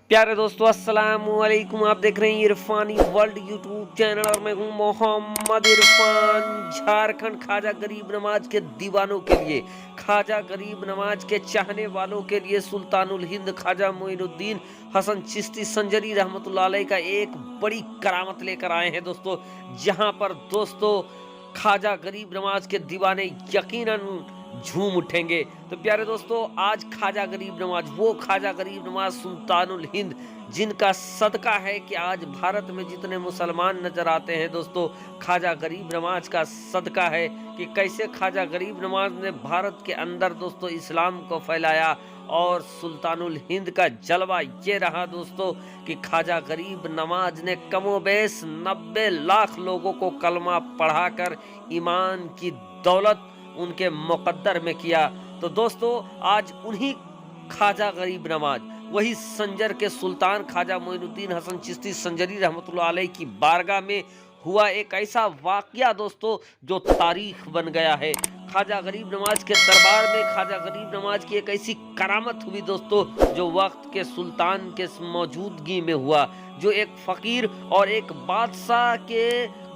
प्यारे दोस्तों अस्सलाम वालेकुम। आप देख रहे हैं इरफानी वर्ल्ड यूट्यूब चैनल और मैं हूं मोहम्मद इरफान। झारखंड ख्वाजा गरीब नवाज के दीवानों के लिए, ख्वाजा गरीब नवाज के चाहने वालों के लिए सुल्तानुल हिंद ख्वाजा मोइनुद्दीन हसन चिश्ती संजरी रहमतुल्लाह अलैह का एक बड़ी करामत लेकर आए हैं दोस्तों। जहां पर दोस्तों ख्वाजा गरीब नवाज के दीवाने यकीनन झूम उठेंगे। तो प्यारे दोस्तों आज ख्वाजा गरीब नवाज, वो ख्वाजा गरीब नवाज सुल्तानुल हिंद जिनका सदका है कि आज भारत में जितने मुसलमान नजर आते हैं दोस्तों, ख्वाजा गरीब नवाज का सदका है कि कैसे ख्वाजा गरीब नवाज ने भारत के अंदर दोस्तों इस्लाम को फैलाया। और सुल्तानुल हिंद का जलवा ये रहा दोस्तों कि ख्वाजा गरीब नवाज ने कमोबेश 90 लाख लोगों को कलमा पढ़ाकर ईमान की दौलत उनके मुकद्दर में किया। तो दोस्तों आज उन्हीं ख्वाजा गरीब नवाज, वही संजर के सुल्तान ख्वाजा मोइनुद्दीन हसन चिश्ती संजरी रहमतुल्लाह अलैह की बारगाह में हुआ एक ऐसा वाकया दोस्तों जो तारीख बन गया है। ख्वाजा गरीब नवाज के दरबार में ख्वाजा गरीब नवाज की एक ऐसी करामत हुई दोस्तों जो वक्त के सुल्तान के मौजूदगी में हुआ, जो एक फकीर और एक बादशाह के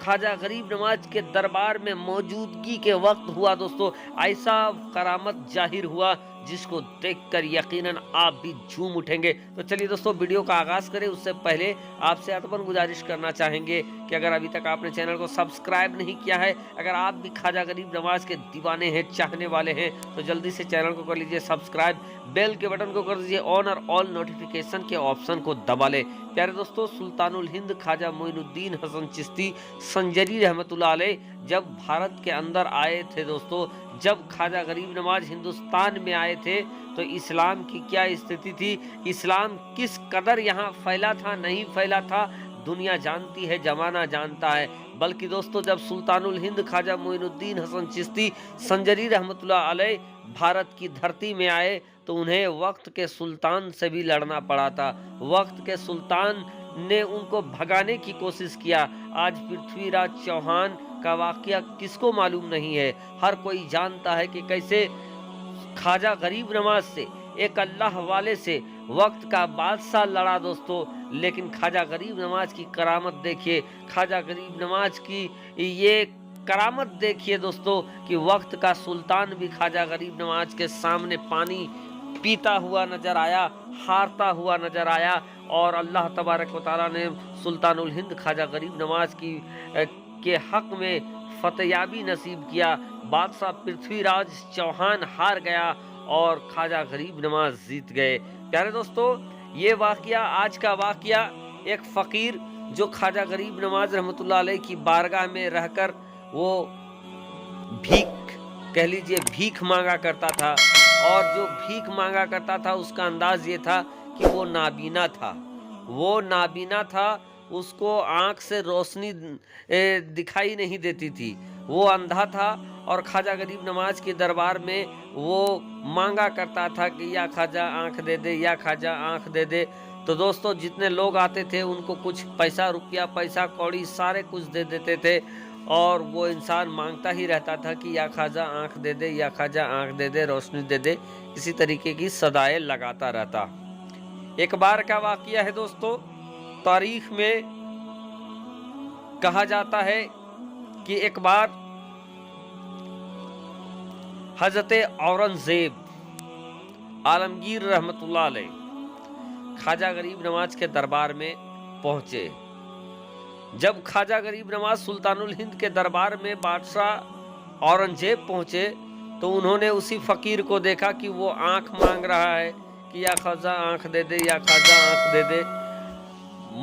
ख्वाजा गरीब नवाज के दरबार में मौजूदगी के वक्त हुआ दोस्तों। ऐसा करामत जाहिर हुआ जिसको देखकर यकीनन आप भी झूम उठेंगे। तो चलिए दोस्तों वीडियो का आगाज करें उससे पहले आपसे अतमन गुजारिश करना चाहेंगे कि अगर अभी तक आपने चैनल को सब्सक्राइब नहीं किया है, अगर आप भी ख्वाजा गरीब नवाज के दीवाने हैं, चाहने वाले हैं, तो जल्दी से चैनल को कर लीजिए सब्सक्राइब, बेल के बटन को कर दीजिए ऑन और ऑल नोटिफिकेशन के ऑप्शन को दबा ले। प्यारे दोस्तों सुल्तानुल हिंद ख्वाजा मोइनुद्दीन हसन चिश्ती संजरी रहमतुल्लाह अलैह जब भारत के अंदर आए थे दोस्तों, जब ख्वाजा गरीब नवाज हिंदुस्तान में आए थे तो इस्लाम की क्या स्थिति थी, इस्लाम किस कदर यहाँ फैला था, नहीं फैला था, दुनिया जानती है, जमाना जानता है। बल्कि दोस्तों जब सुल्तानुल हिंद ख्वाजा मोइनुद्दीन हसन चिश्ती संजरी रहमतुल्लाह अलैह भारत की धरती में आए तो उन्हें वक्त के सुल्तान से भी लड़ना पड़ा था। वक्त के सुल्तान ने उनको भगाने की कोशिश किया। आज पृथ्वीराज चौहान का वाकया किसको मालूम नहीं है, हर कोई जानता है कि कैसे ख्वाजा गरीब नवाज से, एक अल्लाह वाले से वक्त का बादशाह लड़ा दोस्तों। लेकिन ख्वाजा गरीब नवाज की करामत देखिए, ख्वाजा गरीब नवाज की ये करामत देखिए दोस्तों कि वक्त का सुल्तान भी ख्वाजा गरीब नवाज के सामने पानी पीता हुआ नजर आया, हारता हुआ नजर आया। और अल्लाह तबारक व तआला ने सुल्तानुल हिंद ख्वाजा गरीब नवाज के हक में फतेयाबी नसीब किया। बादशाह पृथ्वीराज चौहान हार गया और ख्वाजा गरीब नवाज जीत गए। प्यारे दोस्तों ये वाकया, आज का वाकया, एक फकीर जो ख्वाजा गरीब नवाज रहमतुल्लाह अलैह की बारगाह में रहकर वो भीख, कह लीजिए भीख मांगा करता था। और जो भीख मांगा करता था उसका अंदाज ये था कि वो नाबीना था, वो नाबीना था, उसको आंख से रोशनी दिखाई नहीं देती थी, वो अंधा था। और ख्वाजा गरीब नवाज के दरबार में वो मांगा करता था कि या ख्वाजा आंख दे दे, या ख्वाजा आंख दे दे। तो दोस्तों जितने लोग आते थे उनको कुछ पैसा, रुपया, पैसा कौड़ी सारे कुछ दे देते थे। और वो इंसान मांगता ही रहता था कि या ख्वाजा आंख दे दे, या ख्वाजा आंख दे दे, रोशनी दे दे, इसी तरीके की सदाएं लगाता रहता। एक बार का वाकया है दोस्तों, तारीख में कहा जाता है कि एक बार हजरत औरंगजेब आलमगीर रहमतुल्लाह अलैह ख्वाजा गरीब नवाज के दरबार में पहुंचे। जब ख्वाजा गरीब नवाज सुल्तानुल हिंद के दरबार में बादशाह औरंगजेब पहुंचे तो उन्होंने उसी फकीर को देखा कि वो आंख मांग रहा है कि या ख्वाजा आंख दे दे, या ख्वाजा आंख दे दे,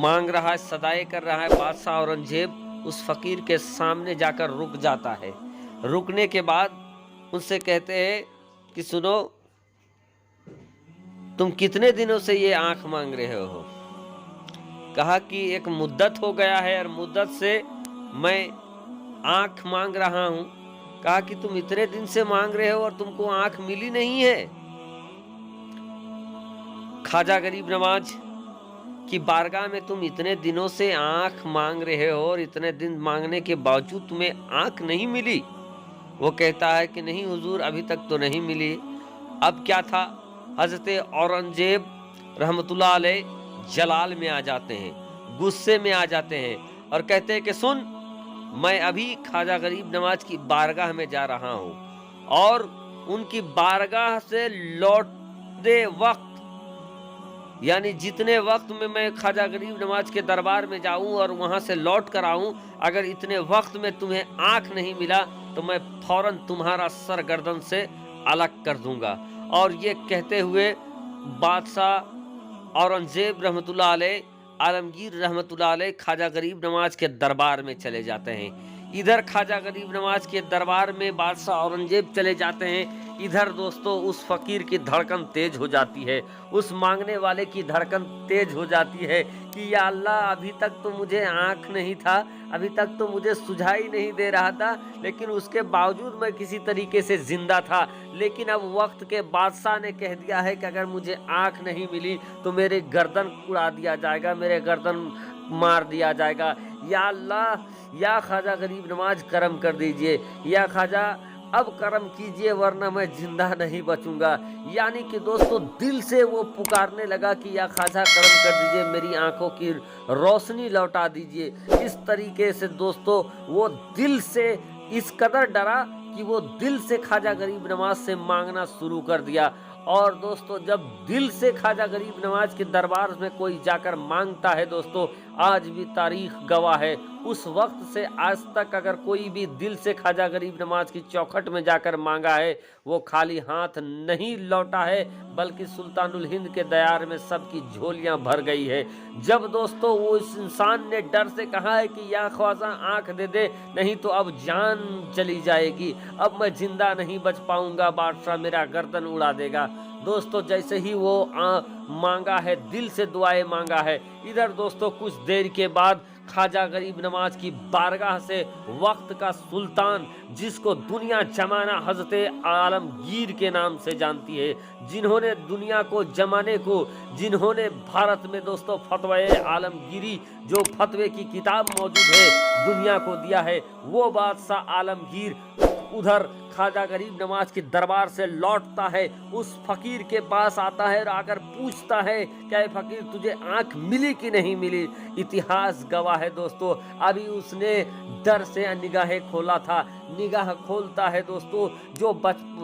मांग रहा है, सदाएं कर रहा है। बादशाह औरंगजेब उस फकीर के सामने जाकर रुक जाता है। रुकने के बाद उनसे कहते हैं कि सुनो, तुम कितने दिनों से ये आंख मांग रहे हो? कहा कि एक मुद्दत हो गया है और मुद्दत से मैं आंख मांग रहा हूं। कहा कि तुम इतने दिन से मांग रहे हो और तुमको आंख मिली नहीं है? ख्वाजा गरीब नवाज की बारगाह में तुम इतने दिनों से आंख मांग रहे हो और इतने दिन मांगने के बावजूद तुम्हें आंख नहीं मिली? वो कहता है कि नहीं हुजूर, अभी तक तो नहीं मिली। अब क्या था, हजरत औरंगजेब रहमतुल्लाह अलैह जलाल में आ जाते हैं, गुस्से में आ जाते हैं और कहते हैं कि सुन, मैं अभी ख्वाजा गरीब नवाज की बारगाह में जा रहा हूँ और उनकी बारगाह से लौटते वक्त, यानी जितने वक्त में मैं ख्वाजा गरीब नवाज के दरबार में जाऊं और वहां से लौट कर आऊं, अगर इतने वक्त में तुम्हें आंख नहीं मिला तो मैं फौरन तुम्हारा सर गर्दन से अलग कर दूंगा। और ये कहते हुए बादशाह औरंगजेब रहमतुल्लाह अलैह, आलमगीर रहमतुल्लाह अलैह ख्वाजा गरीब नवाज के दरबार में चले जाते हैं। इधर ख्वाजा गरीब नवाज के दरबार में बादशाह औरंगजेब चले जाते हैं, इधर दोस्तों उस फकीर की धड़कन तेज हो जाती है, उस मांगने वाले की धड़कन तेज हो जाती है कि या अल्लाह, अभी तक तो मुझे आंख नहीं था, अभी तक तो मुझे सुझाई नहीं दे रहा था, लेकिन उसके बावजूद मैं किसी तरीके से जिंदा था। लेकिन अब वक्त के बादशाह ने कह दिया है कि अगर मुझे आंख नहीं मिली तो मेरे गर्दन उड़ा दिया जाएगा, मेरे गर्दन मार दिया जाएगा। या अल्लाह, या ख्वाजा गरीब नवाज करम कर दीजिए, या ख्वाजा अब करम कीजिए वरना मैं जिंदा नहीं बचूंगा। यानी कि दोस्तों दिल से वो पुकारने लगा कि या ख्वाजा करम कर दीजिए, मेरी आंखों की रोशनी लौटा दीजिए। इस तरीके से दोस्तों वो दिल से इस कदर डरा कि वो दिल से ख्वाजा गरीब नवाज से मांगना शुरू कर दिया। और दोस्तों जब दिल से ख्वाजा गरीब नवाज के दरबार में कोई जाकर मांगता है दोस्तों, आज भी तारीख गवाह है, उस वक्त से आज तक अगर कोई भी दिल से ख्वाजा गरीब नवाज की चौखट में जाकर मांगा है, वो खाली हाथ नहीं लौटा है, बल्कि सुल्तानुल हिंद के दयार में सबकी झोलियां भर गई है। जब दोस्तों वो इस इंसान ने डर से कहा है कि या ख्वाजा आंख दे दे, नहीं तो अब जान चली जाएगी, अब मैं जिंदा नहीं बच पाऊंगा, बादशाह मेरा गर्दन उड़ा देगा। दोस्तों जैसे ही वो मांगा है, दिल से दुआएं मांगा है, इधर दोस्तों कुछ देर के बाद ख्वाजा गरीब नवाज की बारगाह से वक्त का सुल्तान, जिसको दुनिया जमाना हजरत आलमगीर के नाम से जानती है, जिन्होंने दुनिया को जमाने को, जिन्होंने भारत में दोस्तों फतवा आलमगीरी जो फतवे की किताब मौजूद है दुनिया को दिया है, वो बादशाह आलमगीर उधर ख्वाजा गरीब नवाज के दरबार से लौटता है, उस फकीर के पास आता है और आकर पूछता है क्या फकीर तुझे आंख मिली कि नहीं मिली। इतिहास गवाह है दोस्तों, अभी उसने डर से निगाहें खोला था, निगाह खोलता है दोस्तों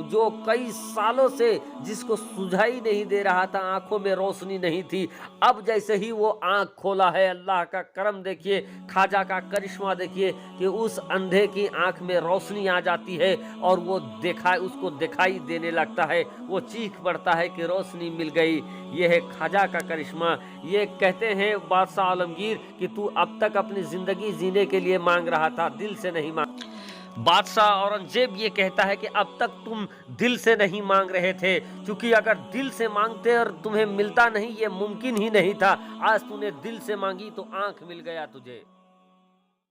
जो कई सालों से जिसको सुझाई नहीं दे रहा था, आंखों में रोशनी नहीं थी, अब जैसे ही वो आंख खोला है, अल्लाह का करम देखिए, ख्वाजा का करिश्मा देखिए कि उस अंधे की आंख में रोशनी आ जाती है और वो उसको दिखाई देने लगता है, वो चीख पड़ता है कि रोशनी मिल गई। ये है ख्वाजा का करिश्मा। ये कहते हैं बादशाह आलमगीर कि तू अब तक अपनी जिंदगी जीने के लिए मांग रहा था, दिल से नहीं मांग। बादशाह औरंगजेब ये कहता है कि अब तक तुम दिल से नहीं मांग रहे थे, क्योंकि अगर दिल से मांगते और तुम्हें मिलता नहीं, ये मुमकिन ही नहीं था। आज तूने दिल से मांगी तो आंख मिल गया तुझे।